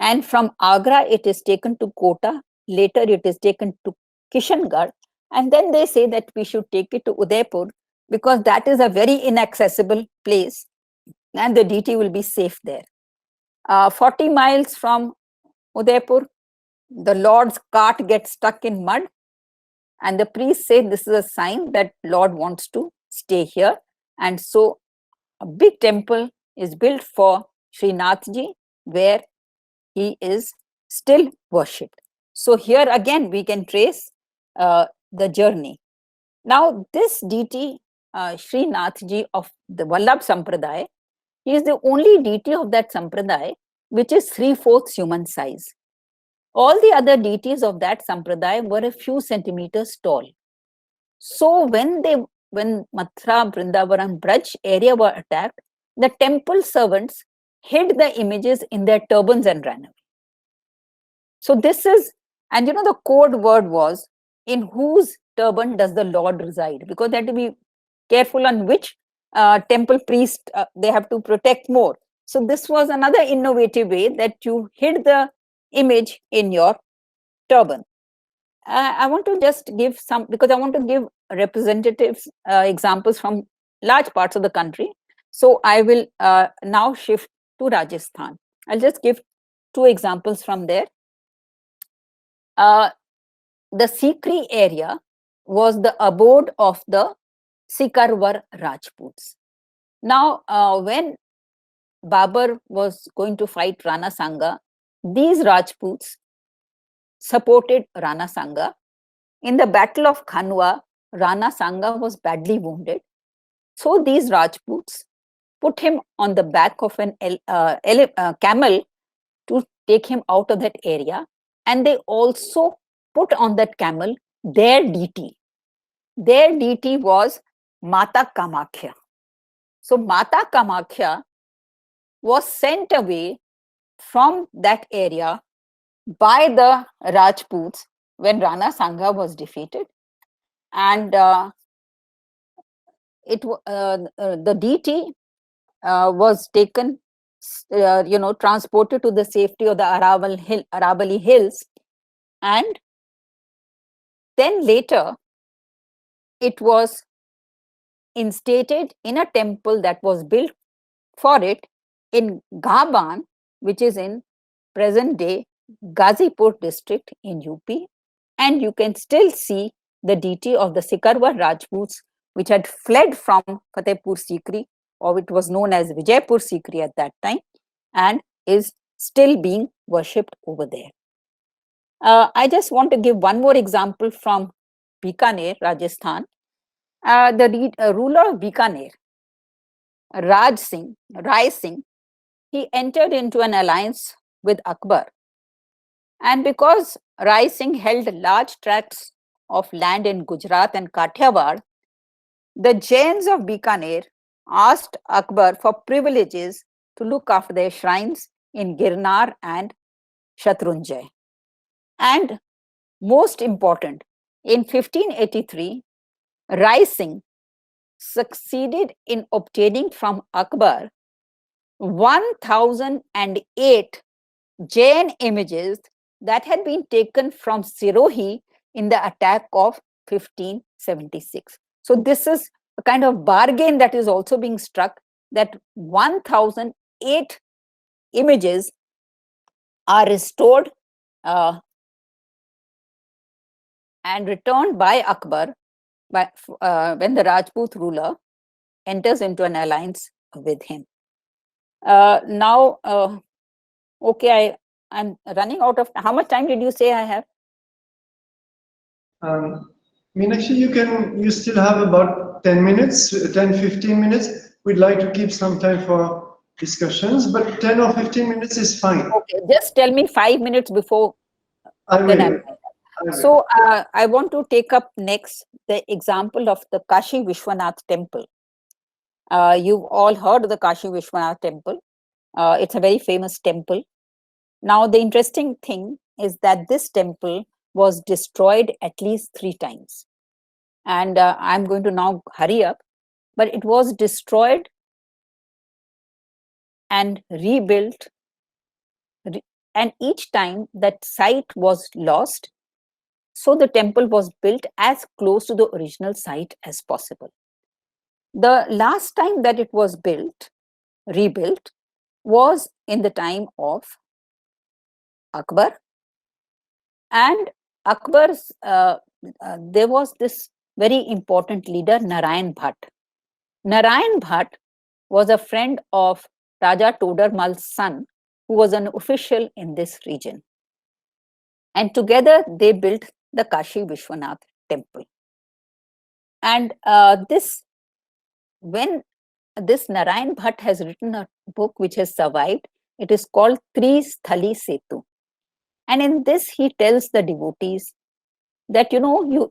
And from Agra, it is taken to Kota. Later, it is taken to Kishangarh. And then they say that we should take it to Udaipur, because that is a very inaccessible place and the deity will be safe there. 40 miles from Udaipur, the Lord's cart gets stuck in mud, and the priests say this is a sign that Lord wants to stay here. And so a big temple is built for Sri Nathji, where he is still worshipped. So here again we can trace the journey. Now this deity, Sri Nathji of the Vallabh Sampradaya, he is the only deity of that Sampradaya which is 3/4 human size. All the other deities of that Sampradaya were a few centimeters tall. So when Mathura, Vrindavan, Braj area were attacked, the temple servants hid the images in their turbans and ran away. So this is, and the code word was, in whose turban does the Lord reside? Because they have to be careful on which temple priest they have to protect more. So this was another innovative way that you hid the image in your turban. I want to just give some, because I want to give representatives examples from large parts of the country. So I will now shift to Rajasthan. I'll just give 2 examples from there. The Sikri area was the abode of the Sikhar Rajputs. Now, when Babur was going to fight Rana Sanga, these Rajputs supported Rana Sanga. In the Battle of Khanwa, Rana Sanga was badly wounded. So these Rajputs put him on the back of an camel to take him out of that area. And they also put on that camel their deity. Their deity was Mata Kamakhya. So Mata Kamakhya was sent away from that area by the Rajputs when Rana Sanga was defeated. And the deity was taken, transported to the safety of the Arabali Hills. And then later, it was instated in a temple that was built for it in Gaban, which is in present-day Gazipur district in UP. And you can still see the deity of the Sikhar Rajputs, which had fled from Fatehpur Sikri, or it was known as Vijaypur Sikri at that time, and is still being worshipped over there. I just want to give one more example from Bikaner, Rajasthan. The ruler of Bikaner, Rai Singh, he entered into an alliance with Akbar. And because Rai Singh held large tracts of land in Gujarat and Kathiawar, the Jains of Bikaner asked Akbar for privileges to look after their shrines in Girnar and Shatrunjay. And most important, In 1583, Rai Singh succeeded in obtaining from Akbar 1008 Jain images that had been taken from Sirohi in the attack of 1576. So this is a kind of bargain that is also being struck, that 1008 images are restored and returned by Akbar when the Rajput ruler enters into an alliance with him. Now, okay, I'm running out of. How much time did you say I have? Meenakshi, you still have about 10 minutes, 10, 15 minutes. We'd like to keep some time for discussions, but 10 or 15 minutes is fine. Okay, just tell me 5 minutes before. I will. So I want to take up next the example of the Kashi Vishwanath Temple. You've all heard of the Kashi Vishwanath Temple. It's a very famous temple. Now, the interesting thing is that this temple was destroyed at least 3 times. And I'm going to now hurry up, but it was destroyed and rebuilt. And each time that site was lost, so the temple was built as close to the original site as possible. The last time that it was rebuilt, was in the time of Akbar. And Akbar's, there was this very important leader, Narayan Bhatt. Narayan Bhatt was a friend of Raja Todar Mal's son, who was an official in this region. And together they built the Kashi Vishwanath Temple. And when this Narayan Bhatt has written a book which has survived, it is called Tristhali Setu. And in this, he tells the devotees that,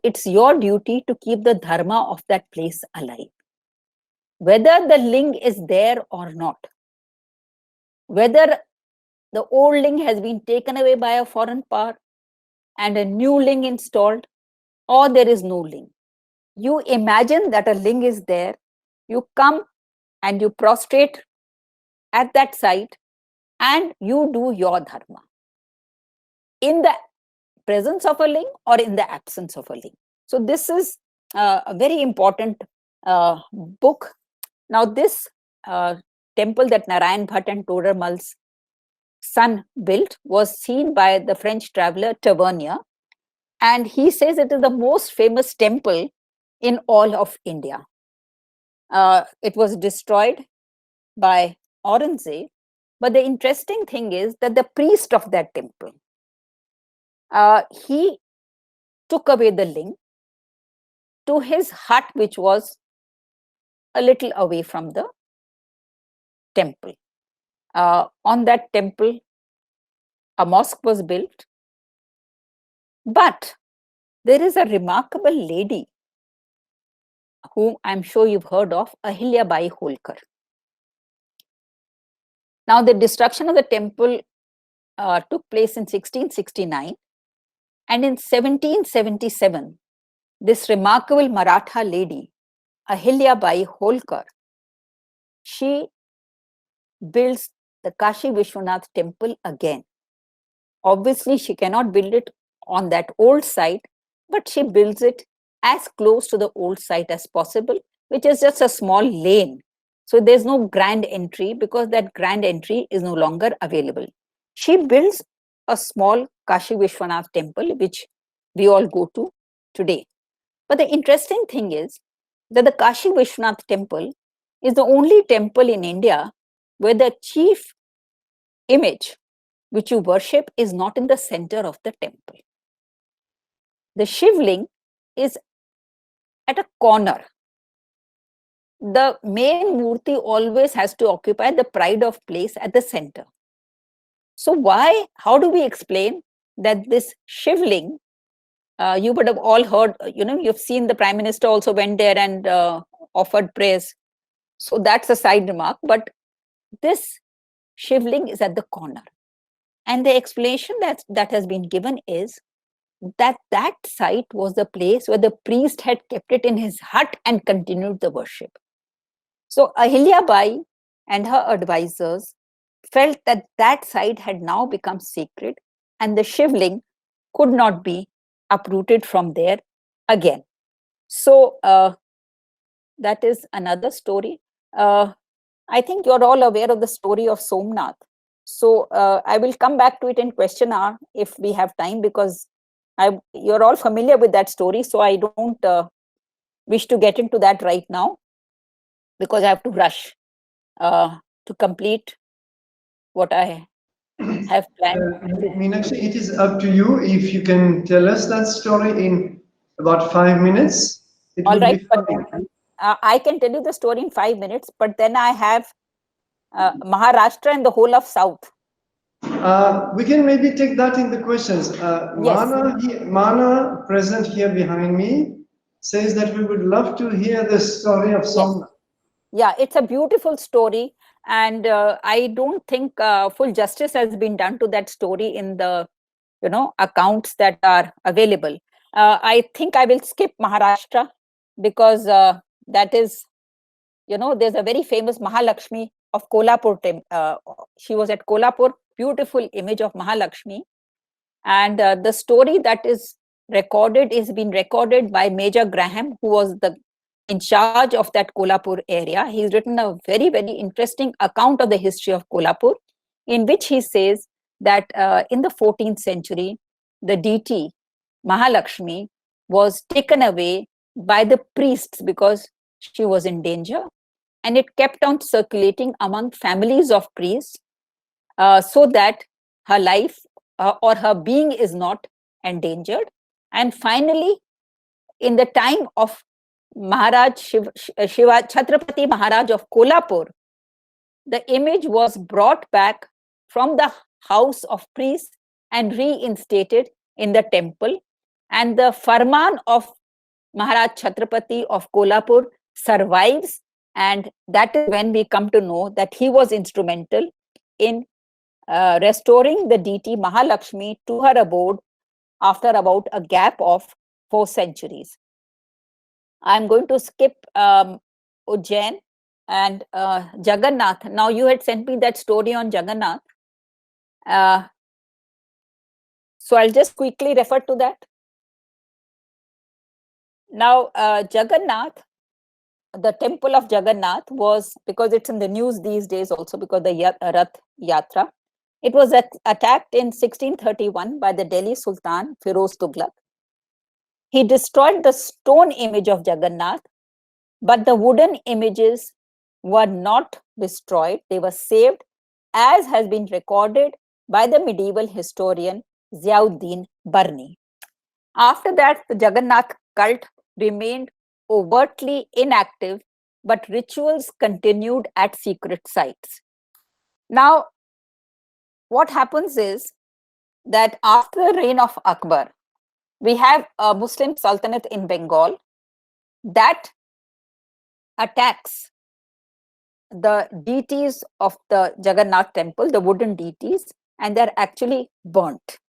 it's your duty to keep the dharma of that place alive. Whether the ling is there or not, whether the old ling has been taken away by a foreign power and a new ling installed, or there is no ling. You imagine that a ling is there, you come and you prostrate at that site and you do your dharma in the presence of a ling or in the absence of a ling. So this is a very important book. Now this temple that Narayan Bhatt and Todar Mal's son built was seen by the French traveler Tavernier, and he says it is the most famous temple in all of India. It was destroyed by Aurangzeb, but the interesting thing is that the priest of that temple, he took away the ling to his hut, which was a little away from the temple. On that temple, a mosque was built. But there is a remarkable lady whom I'm sure you've heard of, Ahilya Bai Holkar. Now, the destruction of the temple took place in 1669, and in 1777, this remarkable Maratha lady, Ahilya Bai Holkar, she builds the Kashi Vishwanath temple again. Obviously, she cannot build it on that old site, but she builds it as close to the old site as possible, which is just a small lane. So there's no grand entry because that grand entry is no longer available. She builds a small Kashi Vishwanath temple, which we all go to today. But the interesting thing is that the Kashi Vishwanath temple is the only temple in India where the chief image which you worship is not in the center of the temple. The Shivling is at a corner. The main murti always has to occupy the pride of place at the center. So how do we explain that this Shivling, you would have all heard, you've seen the Prime Minister also went there and offered prayers. So that's a side remark, but this Shivling is at the corner. And the explanation that has been given is that that site was the place where the priest had kept it in his hut and continued the worship. So Ahilyabai and her advisors felt that that site had now become sacred and the Shivling could not be uprooted from there again. So that is another story. I think you're all aware of the story of Somnath. So I will come back to it in question hour if we have time, because you're all familiar with that story. So I don't wish to get into that right now, because I have to rush to complete what I have planned. Meenakshi, it is up to you. If you can tell us that story in about 5 minutes, it All would right, be but fine. I can tell you the story in 5 minutes, but then I have Maharashtra and the whole of South. We can maybe take that in the questions. Yes. Mana, present here behind me, says that we would love to hear the story of Somnath. Yeah, it's a beautiful story, and I don't think full justice has been done to that story in the accounts that are available. I think I will skip Maharashtra, because that is, there's a very famous Mahalakshmi of Kolapur. She was at Kolapur, beautiful image of Mahalakshmi, and the story that is recorded is been recorded by Major Graham, who was the in charge of that Kolapur area. He's written a very, very interesting account of the history of Kolapur, in which he says that in the 14th century, the deity Mahalakshmi was taken away by the priests because she was in danger, and it kept on circulating among families of priests, so that her life or her being is not endangered. And finally, in the time of Maharaj Shiva Chhatrapati Maharaj of Kolapur, the image was brought back from the house of priests and reinstated in the temple. And the Farman of Maharaj Chhatrapati of Kolapur survives. And that is when we come to know that he was instrumental in restoring the deity Mahalakshmi to her abode after about a gap of 4 centuries. I'm going to skip Ujjain and Jagannath. Now, you had sent me that story on Jagannath. So I'll just quickly refer to that. Now, Jagannath, the Temple of Jagannath was, because it's in the news these days also because the Rath Yatra, it was attacked in 1631 by the Delhi Sultan Firoz Tughlaq. He destroyed the stone image of Jagannath, but the wooden images were not destroyed. They were saved, as has been recorded by the medieval historian Ziauddin Barni. After that, the Jagannath cult remained overtly inactive, but rituals continued at secret sites. Now, what happens is that after the reign of Akbar, we have a Muslim Sultanate in Bengal that attacks the deities of the Jagannath temple, the wooden deities, and they're actually burnt.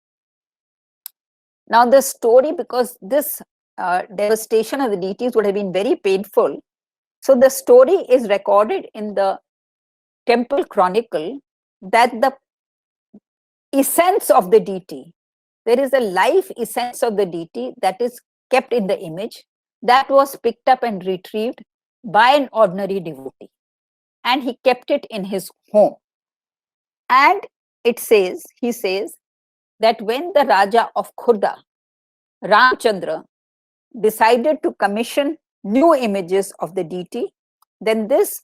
Now, the story, because this devastation of the deities would have been very painful, so the story is recorded in the temple chronicle that the essence of the deity, there is a life essence of the deity that is kept in the image, that was picked up and retrieved by an ordinary devotee, and he kept it in his home. And he says that when the Raja of Khurda, Ramchandra, decided to commission new images of the deity, then this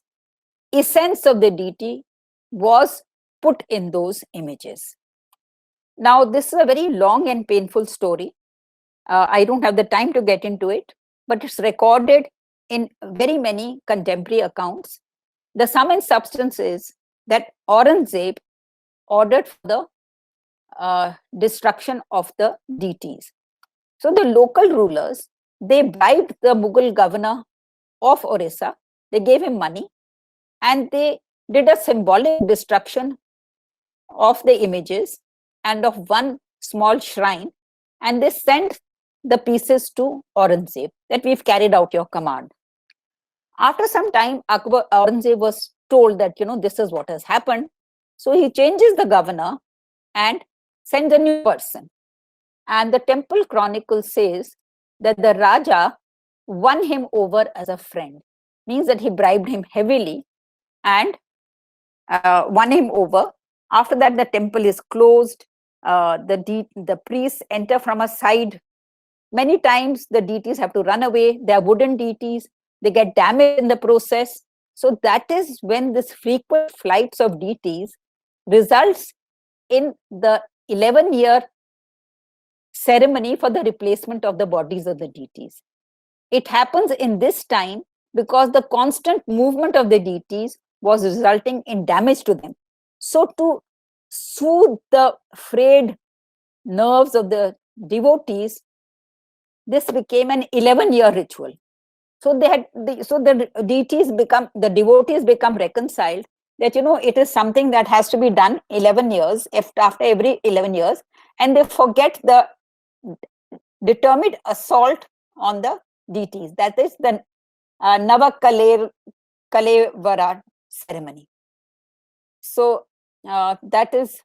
essence of the deity was put in those images. Now, this is a very long and painful story. I don't have the time to get into it, but it's recorded in very many contemporary accounts. The sum and substance is that Aurangzeb ordered for the destruction of the deities. So the local rulers, they bribed the Mughal governor of Orissa, they gave him money, and they did a symbolic destruction of the images and of one small shrine and they sent the pieces to Aurangzeb that we've carried out your command. After some time, Aurangzeb was told that, this is what has happened. So he changes the governor and sends a new person. And the temple chronicle says that the Raja won him over as a friend, means that he bribed him heavily and won him over. After that, the temple is closed. The priests enter from a side. Many times the deities have to run away. They are wooden deities. They get damaged in the process. So that is when this frequent flights of deities results in the 11-year ceremony for the replacement of the bodies of the deities. It happens in this time because the constant movement of the deities was resulting in damage to them. So to soothe the frayed nerves of the devotees, this became an 11-year ritual. So the devotees become reconciled that, it is something that has to be done 11 years, after every 11 years, and they forget the determined assault on the deities. That is the Kalevara ceremony. So that is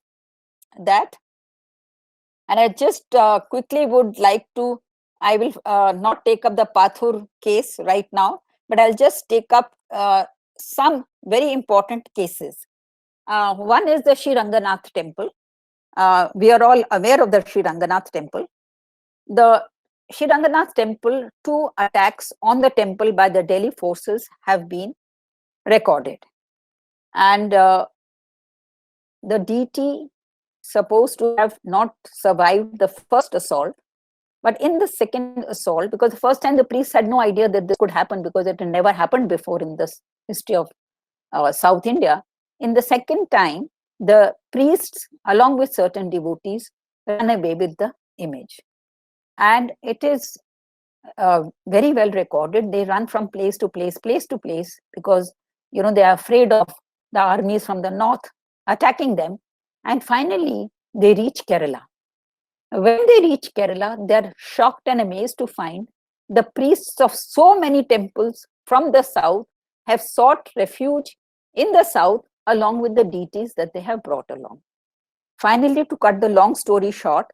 that. And I just quickly would like to, I will not take up the Pathur case right now, but I'll just take up some very important cases. One is the Sri Ranganath Temple. We are all aware of the Sri Ranganath Temple. The Sri Ranganath Temple, 2 attacks on the temple by the Delhi forces have been recorded. And the deity supposed to have not survived the first assault, but in the second assault, because the first time the priests had no idea that this could happen because it had never happened before in the history of South India. In the second time, the priests, along with certain devotees, ran away with the image. And it is very well recorded. They run from place to place because, they are afraid of the armies from the north attacking them. And finally, they reach Kerala. When they reach Kerala, they're shocked and amazed to find the priests of so many temples from the south have sought refuge in the south along with the deities that they have brought along. Finally, to cut the long story short,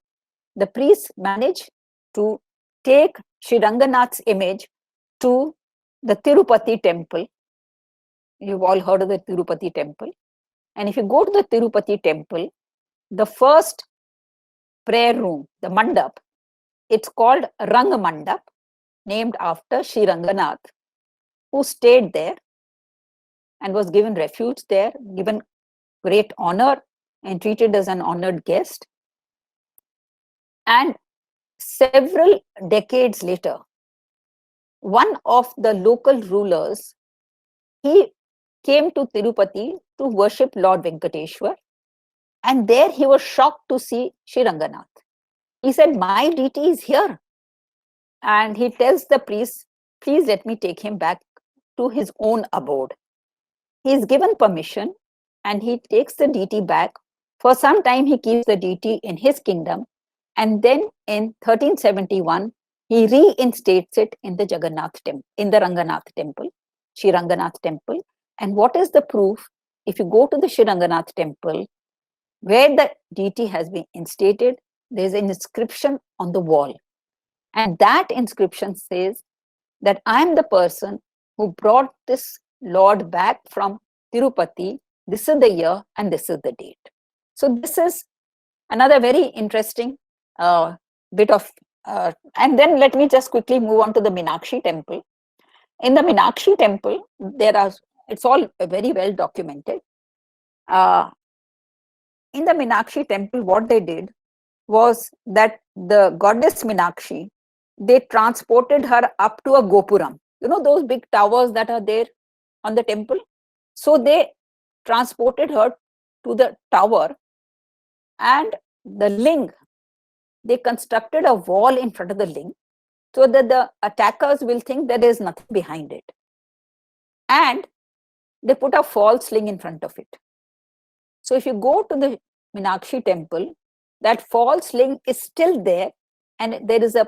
the priests manage to take Sri Ranganath's image to the Tirupati Temple. You've all heard of the Tirupati Temple. And if you go to the Tirupati Temple, the first prayer room, the mandap, it's called Rang Mandap, named after Sri Ranganath, who stayed there and was given refuge there, given great honor and treated as an honored guest. And several decades later, one of the local rulers, he came to Tirupati to worship Lord Venkateshwar. And there he was shocked to see Sri Ranganath. He said, my deity is here. And he tells the priest, please let me take him back to his own abode. He is given permission and he takes the deity back. For some time, he keeps the deity in his kingdom. And then in 1371, he reinstates it in the Jagannath temple, in the Ranganath temple, Sri Ranganath temple. And what is the proof? If you go to the Sri Ranganath temple, where the deity has been instated, there's an inscription on the wall. And that inscription says that I am the person who brought this Lord back from Tirupati. This is the year and this is the date. So this is another very interesting bit of, and then let me just quickly move on to the Meenakshi Temple. In the Meenakshi Temple, it's all very well documented. In the Meenakshi Temple, what they did was that the goddess Meenakshi, they transported her up to a Gopuram. Those big towers that are there on the temple? So they transported her to the tower, and the ling, they constructed a wall in front of the ling so that the attackers will think that there is nothing behind it. And they put a false ling in front of it. So if you go to the Meenakshi Temple, that false ling is still there and there is a,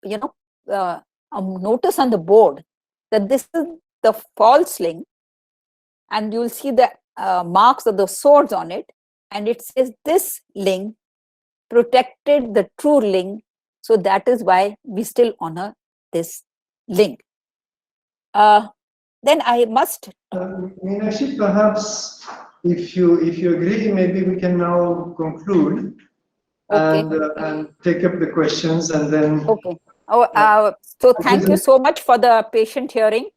you know, a notice on the board that this is the false ling, and you'll see the marks of the swords on it, and it says this ling protected the true ling, so that is why we still honor this ling. Then I must. Meenakshi, perhaps if you agree, maybe we can now conclude. Okay. And take up the questions, and then. Okay. Oh, so thank you so much for the patient hearing.